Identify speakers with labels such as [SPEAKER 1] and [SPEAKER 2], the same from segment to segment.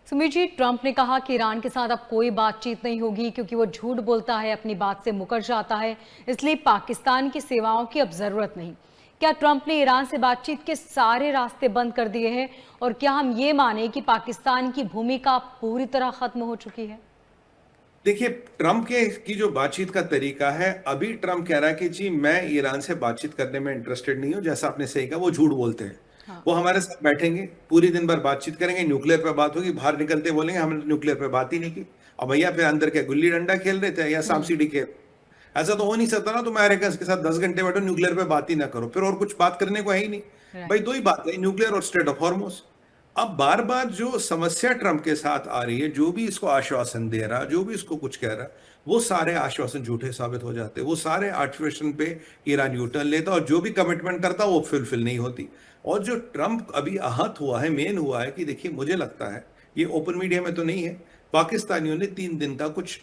[SPEAKER 1] Sumit ji, Trump ने कहा कि ईरान के साथ अब कोई बातचीत नहीं होगी क्योंकि वो झूठ बोलता है, अपनी बात से मुकर जाता है, इसलिए पाकिस्तान की सेवाओं की अब जरूरत नहीं। क्या ट्रंप ने ईरान से बातचीत के सारे रास्ते बंद कर दिए हैं और क्या हम ये माने कि पाकिस्तान की भूमिका पूरी तरह खत्म हो चुकी है?
[SPEAKER 2] देखिए, ट्रंप के की जो बातचीत का तरीका है, अभी ट्रंप कह रहा है कि जी मैं ईरान से बातचीत करने में इंटरेस्टेड नहीं हूं। जैसा आपने सही कहा, वो झूठ बोलते हैं।
[SPEAKER 1] हाँ।
[SPEAKER 2] वो हमारे साथ बैठेंगे, पूरी दिन भर बातचीत करेंगे, न्यूक्लियर पे बात होगी, बाहर निकलते बोलेंगे हमने न्यूक्लियर पे बात ही नहीं की। और भैया फिर अंदर के गुल्ली डंडा खेल रहे थे या सांप सीढ़ी खेल। ऐसा तो हो नहीं सकता ना, तुम अमेरिका के साथ 10 घंटे बैठो, न्यूक्लियर पे बात ही ना करो, फिर और कुछ बात करने को है ही नहीं। भाई
[SPEAKER 1] राइट।
[SPEAKER 2] दो ही बात है, न्यूक्लियर और स्ट्रेट ऑफ हॉर्मुज। अब बार बार जो समस्या ट्रंप के साथ आ रही है, जो भी इसको आश्वासन दे रहा, जो भी इसको कुछ कह रहा, वो सारे आश्वासन झूठे साबित हो जाते। वो सारे आश्वासन पे ईरान यूटर्न लेता और जो भी कमिटमेंट करता वो फुलफिल नहीं होती। और जो ट्रंप अभी आहत हुआ है, मेन हुआ है कि देखिए मुझे लगता है, ये ओपन मीडिया में तो नहीं है, पाकिस्तानियों ने 3 दिन का कुछ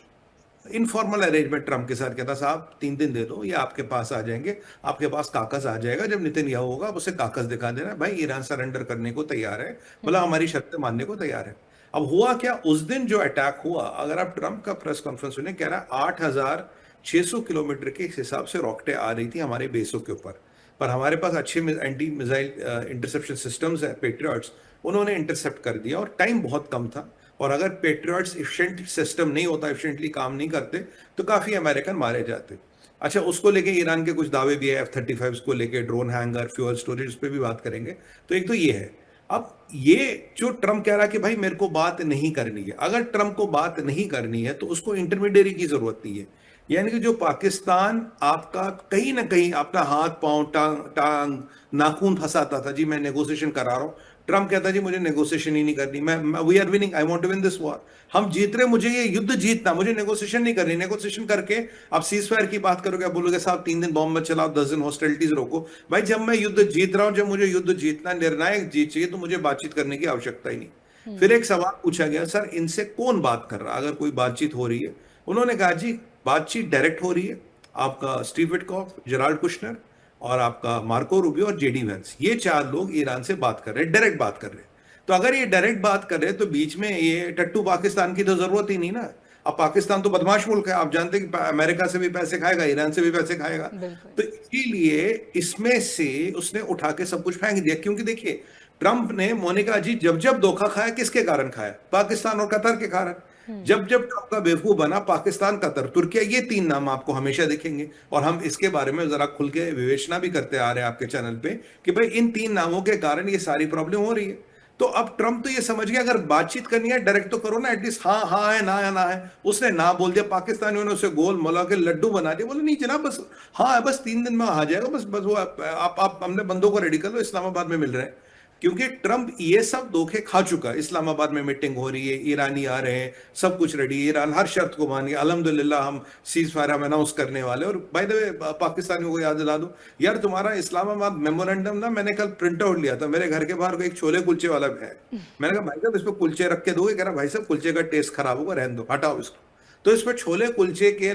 [SPEAKER 2] इनफॉर्मल अरेंजमेंट ट्रंप के साथ किया था। साहब 3 दिन दे दो, ये आपके पास आ जाएंगे, आपके पास कागज आ जाएगा, जब नितिनयाहू होगा आप उसे कागज दिखा देना, भाई ईरान सरेंडर करने को तैयार है, मतलब हमारी शर्तें मानने को तैयार है। अब हुआ क्या, उस दिन जो अटैक हुआ, अगर आप ट्रंप का प्रेस कॉन्फ्रेंस सुने, कह रहा 8,600 किलोमीटर के हिसाब से रॉकेटें आ रही थी हमारे बेसों के ऊपर, पर हमारे पास अच्छे एंटी मिसाइल इंटरसेप्शन सिस्टम्स है, पेट्रियट्स, उन्होंने इंटरसेप्ट कर दिया और टाइम बहुत कम था। और अगर पेट्रियट्स इफिशिएंट सिस्टम नहीं होता, इफिशिएंटली काम नहीं करते, तो काफी अमेरिकन मारे जाते। अच्छा, उसको लेके ईरान के कुछ दावे भी है, F-35 को लेके, ड्रोन हैंगर, फ्यूल स्टोरेज, उस पर भी बात करेंगे। तो एक तो ये है। अब ये जो ट्रंप कह रहा है कि भाई मेरे को बात नहीं करनी है, अगर ट्रंप को बात नहीं करनी है तो उसको इंटरमीडियरी की जरूरत नहीं है। यानी कि जो पाकिस्तान आपका कहीं ना कहीं अपना हाथ पांव टांग नाखून फंसाता था, जी मैं नेगोशिएशन करा रहा हूं, ट्रंप कहता जी मुझे नेगोशिएशन ही नहीं करनी, मैं we are winning, I want to win this war, हम जीत रहे, मुझे ये युद्ध जीतना, मुझे नेगोशिएशन नहीं करनी। नेगोशिएशन करके आप सीज फायर की बात करोगे, आप बोलोगे साहब 3 दिन बॉम्ब मत चलाओ, 10 दिन हॉस्टिलिटीज रोको। भाई जब मैं युद्ध जीत रहा हूं, जब मुझे युद्ध जीतना निर्णायक जीत चाहिए, तो मुझे बातचीत करने की आवश्यकता ही नहीं। फिर एक सवाल पूछा गया, सर इनसे कौन बात कर रहा, अगर कोई बातचीत हो रही है? उन्होंने कहा जी बातचीत डायरेक्ट हो रही है, आपका स्टीव विटकॉफ, जेराल्ड कुशनर और आपका मार्को रूबियो और जेडी वेंस, ये 4 लोग ईरान से बात कर रहे हैं, डायरेक्ट बात कर रहे हैं। तो अगर ये डायरेक्ट बात कर रहे हैं, तो बीच में ये टट्टू पाकिस्तान की तो जरूरत ही नहीं ना। अब पाकिस्तान तो बदमाश मुल्क है, आप जानते हैं कि अमेरिका से भी पैसे खाएगा, ईरान से भी पैसे खाएगा।
[SPEAKER 1] बिल्कुल।
[SPEAKER 2] तो इसीलिए इसमें से उसने उठा के सब कुछ फेंक दिया, क्योंकि देखिए ट्रंप ने, मोनिका जी, जब जब धोखा खाया किसके कारण खाया? पाकिस्तान और कतर के कारण। जब जब ट्रंप का बेवकूफ बना, पाकिस्तान, कतर, तुर्किया, ये 3 नाम आपको हमेशा दिखेंगे। और हम इसके बारे में जरा खुल के विवेचना भी करते आ रहे हैं आपके चैनल पे कि भाई इन 3 नामों के कारण ये सारी प्रॉब्लम हो रही है। तो अब ट्रंप तो ये समझ गया, अगर बातचीत करनी है डायरेक्ट तो करो ना, एटलीस्ट हाँ हाँ है, ना है ना है। उसने ना बोल दिया, पाकिस्तानियों ने उसे गोल मोला के लड्डू बना दिया, बोले नहीं जनाब बस हाँ है, बस 3 दिन में आ जाएगा, बस बस वो आप हमने बंदों को रेडी कर लो, इस्लामाबाद में मिल रहे हैं। क्योंकि ट्रंप ये सब धोखे खा चुका है। इस्लामाबाद में मीटिंग हो रही है, ईरानी आ रहे हैं, सब कुछ रेडी, ईरान हर शर्त को मान गया, अल्हम्दुलिल्लाह हम सीज फायर हम अनाउंस करने वाले। और बाय द वे पाकिस्तानियों को याद दिला दूं, यार तुम्हारा इस्लामाबाद मेमोरेंडम ना, मैंने कल प्रिंट आउट लिया था, मेरे घर के बाहर एक छोले कुलचे वाला है, मैंने कहा भाई साहब इस पर कुलचे रख के दोगे? कह रहा भाई साहब कुलचे का टेस्ट खराब होगा, रहने दो, हटाओ इसको। तो इस पर छोले कुलचे के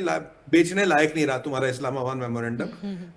[SPEAKER 2] बेचने लायक नहीं रहा तुम्हारा इस्लामाबाद मेमोरेंडम।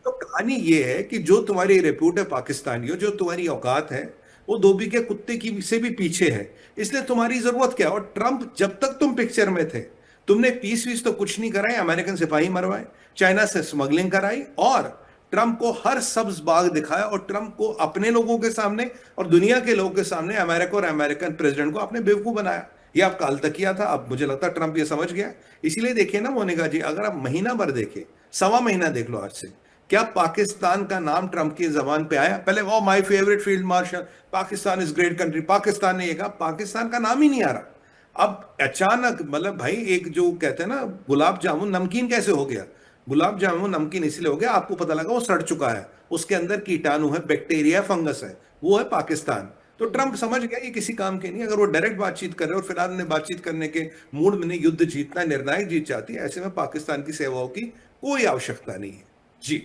[SPEAKER 2] तो कहानी ये है कि जो तुम्हारी रिप्यूट है पाकिस्तानियों, जो तुम्हारी औकात है, वो धोबी के कुत्ते की से भी पीछे है। इसलिए तुम्हारी जरूरत क्या? और ट्रंप जब तक तुम पिक्चर में थे, तुमने पीस वीस तो कुछ नहीं कराए, अमेरिकन सिपाही मरवाए, चाइना से स्मगलिंग कराई, और ट्रंप को हर सब्ज बाग दिखाया, और ट्रंप को अपने लोगों के सामने और दुनिया के लोगों के सामने, अमेरिका और अमेरिकन प्रेसिडेंट को आपने बेवकूफ बनाया। ये आपका अलतकिया था। अब मुझे लगता है ट्रंप ये समझ गया। इसीलिए देखिए ना मोनिका जी, अगर आप महीना भर देखे, सवा महीना देख लो आज से, क्या पाकिस्तान का नाम ट्रंप की जबान पे आया? पहले वो my favourite field marshal, Pakistan is great country, Pakistan ने ये कहा, पाकिस्तान का नाम ही नहीं आ रहा। अब अचानक, मतलब भाई एक जो कहते हैं ना गुलाब जामुन नमकीन कैसे हो गया? गुलाब जामुन नमकीन इसलिए हो गया, आपको पता लगा वो सड़ चुका है, उसके अंदर कीटाणु है, बैक्टीरिया, फंगस है, वो है पाकिस्तान। तो ट्रंप समझ गया ये किसी काम के नहीं। अगर वो डायरेक्ट बातचीत कर रहे और फिलहाल ने बातचीत करने के मूड में नहीं, युद्ध जीतना, निर्णायक जीत चाहती है, ऐसे में पाकिस्तान की सेवाओं की कोई आवश्यकता नहीं है। जी।